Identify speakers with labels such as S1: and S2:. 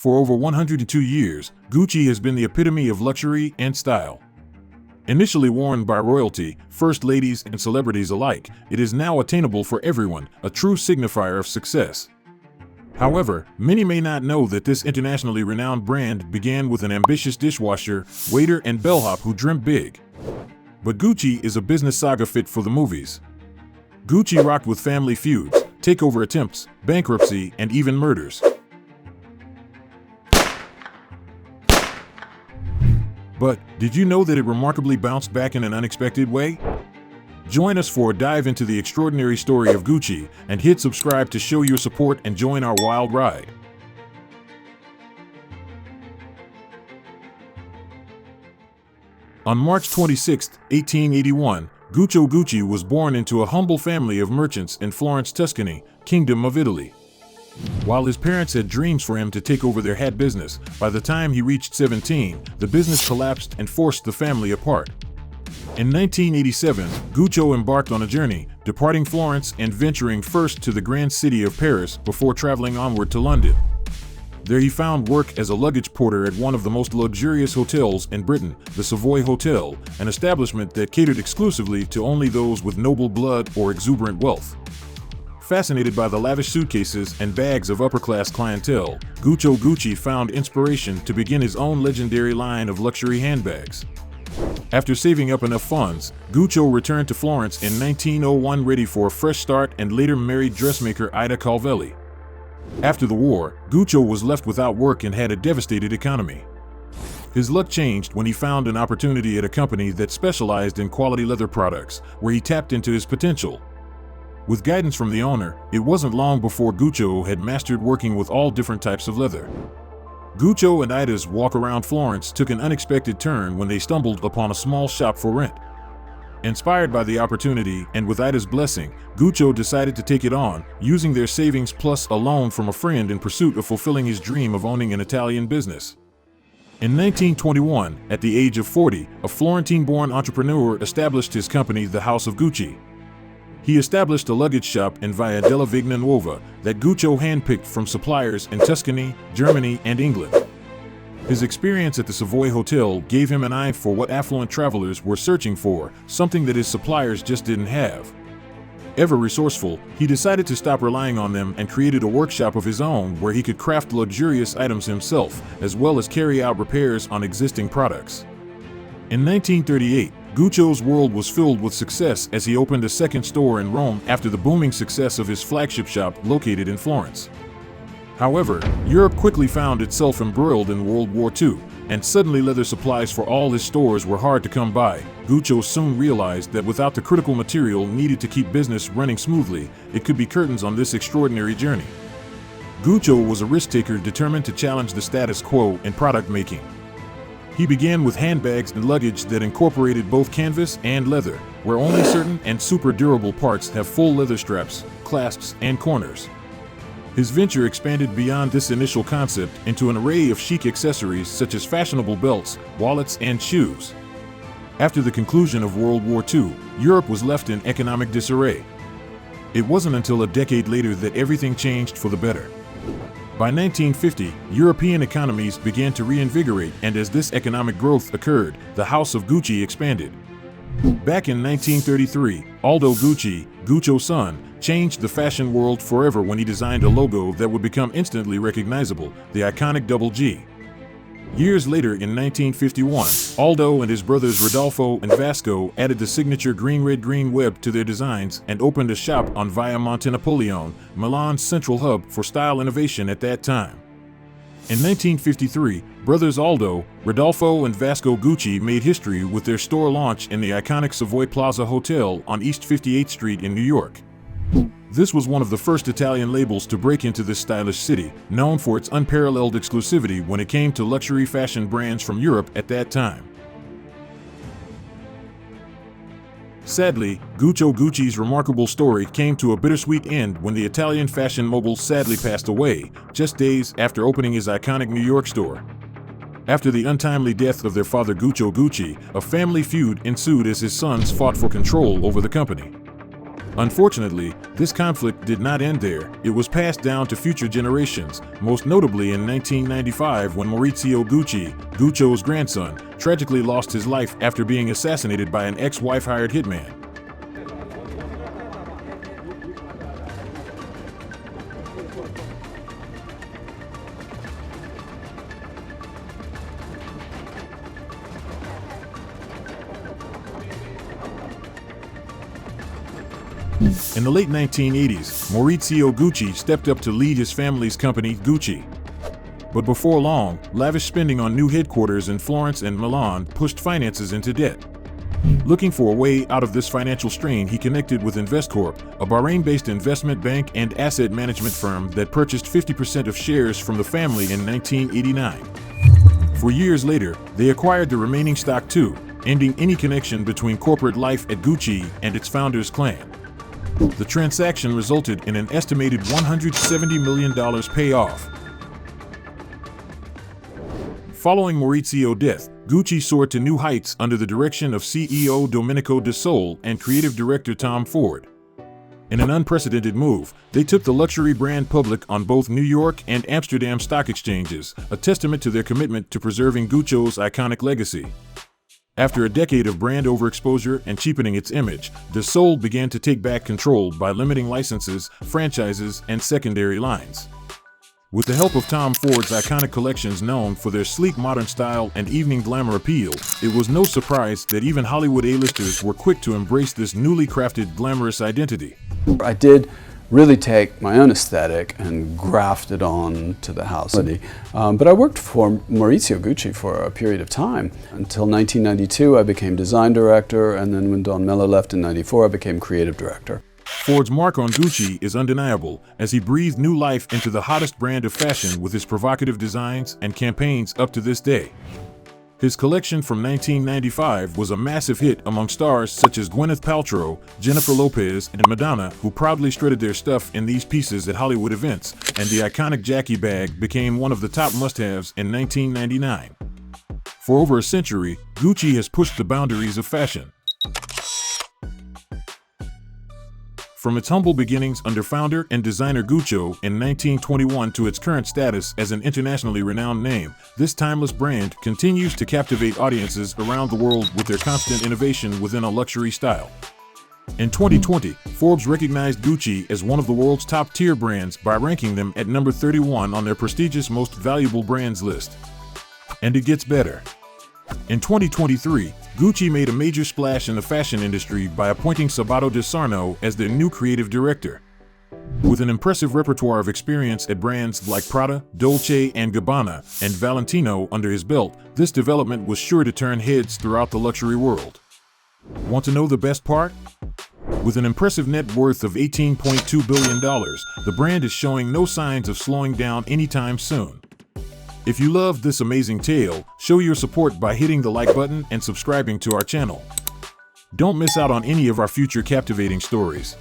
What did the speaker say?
S1: For over 102 years, Gucci has been the epitome of luxury and style. Initially worn by royalty, first ladies, and celebrities alike, it is now attainable for everyone, a true signifier of success. However, many may not know that this internationally renowned brand began with an ambitious dishwasher, waiter, and bellhop who dreamt big. But Gucci is a business saga fit for the movies. Gucci rocked with family feuds, takeover attempts, bankruptcy, and even murders. But did you know that it remarkably bounced back in an unexpected way? Join us for a dive into the extraordinary story of Gucci, and hit subscribe to show your support and join our wild ride. On March 26, 1881, Guccio Gucci was born into a humble family of merchants in Florence, Tuscany, Kingdom of Italy. While his parents had dreams for him to take over their hat business, by the time he reached 17, the business collapsed and forced the family apart. In 1987, Guccio embarked on a journey, departing Florence and venturing first to the grand city of Paris before traveling onward to London. There he found work as a luggage porter at one of the most luxurious hotels in Britain, the Savoy Hotel, an establishment that catered exclusively to only those with noble blood or exuberant wealth. Fascinated by the lavish suitcases and bags of upper-class clientele, Guccio Gucci found inspiration to begin his own legendary line of luxury handbags. After saving up enough funds, Guccio returned to Florence in 1901 ready for a fresh start and later married dressmaker Ida Calvelli. After the war, Guccio was left without work and had a devastated economy. His luck changed when he found an opportunity at a company that specialized in quality leather products, where he tapped into his potential. With guidance from the owner, it wasn't long before Guccio had mastered working with all different types of leather. Guccio and Ida's walk around Florence took an unexpected turn when they stumbled upon a small shop for rent. Inspired by the opportunity and with Ida's blessing, Guccio decided to take it on, using their savings plus a loan from a friend in pursuit of fulfilling his dream of owning an Italian business. In 1921, at the age of 40, a Florentine-born entrepreneur established his company, the House of Gucci. He established a luggage shop in Via della Vigna Nuova that Guccio handpicked from suppliers in Tuscany, Germany, and England. His experience at the Savoy Hotel gave him an eye for what affluent travelers were searching for, something that his suppliers just didn't have. Ever resourceful, he decided to stop relying on them and created a workshop of his own where he could craft luxurious items himself, as well as carry out repairs on existing products. In 1938, Guccio's world was filled with success as he opened a second store in Rome after the booming success of his flagship shop located in Florence. However, Europe quickly found itself embroiled in World War II, and suddenly leather supplies for all his stores were hard to come by. Guccio soon realized that without the critical material needed to keep business running smoothly, it could be curtains on this extraordinary journey. Guccio was a risk-taker determined to challenge the status quo in product making. He began with handbags and luggage that incorporated both canvas and leather, where only certain and super durable parts have full leather straps, clasps, and corners. His venture expanded beyond this initial concept into an array of chic accessories such as fashionable belts, wallets, and shoes. After the conclusion of World War II, Europe was left in economic disarray. It wasn't until a decade later that everything changed for the better. By 1950, European economies began to reinvigorate, and as this economic growth occurred, the House of Gucci expanded. Back in 1933, Aldo Gucci, Guccio's son, changed the fashion world forever when he designed a logo that would become instantly recognizable, the iconic double G. Years later, in 1951, Aldo and his brothers Rodolfo and Vasco added the signature green-red-green web to their designs and opened a shop on Via Monte Napoleone, Milan's central hub for style innovation at that time. In 1953, brothers Aldo, Rodolfo, and Vasco Gucci made history with their store launch in the iconic Savoy Plaza Hotel on East 58th Street in New York. This was one of the first Italian labels to break into this stylish city, known for its unparalleled exclusivity when it came to luxury fashion brands from Europe at that time. Sadly, Guccio Gucci's remarkable story came to a bittersweet end when the Italian fashion mogul sadly passed away, just days after opening his iconic New York store. After the untimely death of their father Guccio Gucci, a family feud ensued as his sons fought for control over the company. Unfortunately, this conflict did not end there. It was passed down to future generations, most notably in 1995 when Maurizio Gucci, Gucci's grandson, tragically lost his life after being assassinated by an ex-wife hired hitman. In the late 1980s, Maurizio Gucci stepped up to lead his family's company, Gucci. But before long, lavish spending on new headquarters in Florence and Milan pushed finances into debt. Looking for a way out of this financial strain, he connected with Investcorp, a Bahrain-based investment bank and asset management firm that purchased 50% of shares from the family in 1989. 4 years later, they acquired the remaining stock too, ending any connection between corporate life at Gucci and its founders' clan. The transaction resulted in an estimated $170 million payoff. Following Maurizio's death, Gucci soared to new heights under the direction of CEO Domenico De Sole and creative director Tom Ford. In an unprecedented move, they took the luxury brand public on both New York and Amsterdam stock exchanges, a testament to their commitment to preserving Gucci's iconic legacy. After a decade of brand overexposure and cheapening its image, De Sole began to take back control by limiting licenses, franchises, and secondary lines. With the help of Tom Ford's iconic collections known for their sleek modern style and evening glamour appeal, it was no surprise that even Hollywood A-listers were quick to embrace this newly crafted glamorous identity.
S2: I did really take my own aesthetic and graft it on to the house. But I worked for Maurizio Gucci for a period of time. Until 1992, I became design director, and then when Don Mella left in '94, I became creative director.
S1: Ford's mark on Gucci is undeniable, as he breathed new life into the hottest brand of fashion with his provocative designs and campaigns up to this day. His collection from 1995 was a massive hit among stars such as Gwyneth Paltrow, Jennifer Lopez, and Madonna, who proudly strutted their stuff in these pieces at Hollywood events, and the iconic Jackie bag became one of the top must-haves in 1999. For over a century, Gucci has pushed the boundaries of fashion. From its humble beginnings under founder and designer Guccio in 1921 to its current status as an internationally renowned name, this timeless brand continues to captivate audiences around the world with their constant innovation within a luxury style. In 2020, Forbes recognized Gucci as one of the world's top-tier brands by ranking them at number 31 on their prestigious Most Valuable Brands list. And it gets better. In 2023, Gucci made a major splash in the fashion industry by appointing Sabato De Sarno as their new creative director. With an impressive repertoire of experience at brands like Prada, Dolce & Gabbana, and Valentino under his belt, this development was sure to turn heads throughout the luxury world. Want to know the best part? With an impressive net worth of $18.2 billion, the brand is showing no signs of slowing down anytime soon. If you loved this amazing tale, show your support by hitting the like button and subscribing to our channel. Don't miss out on any of our future captivating stories.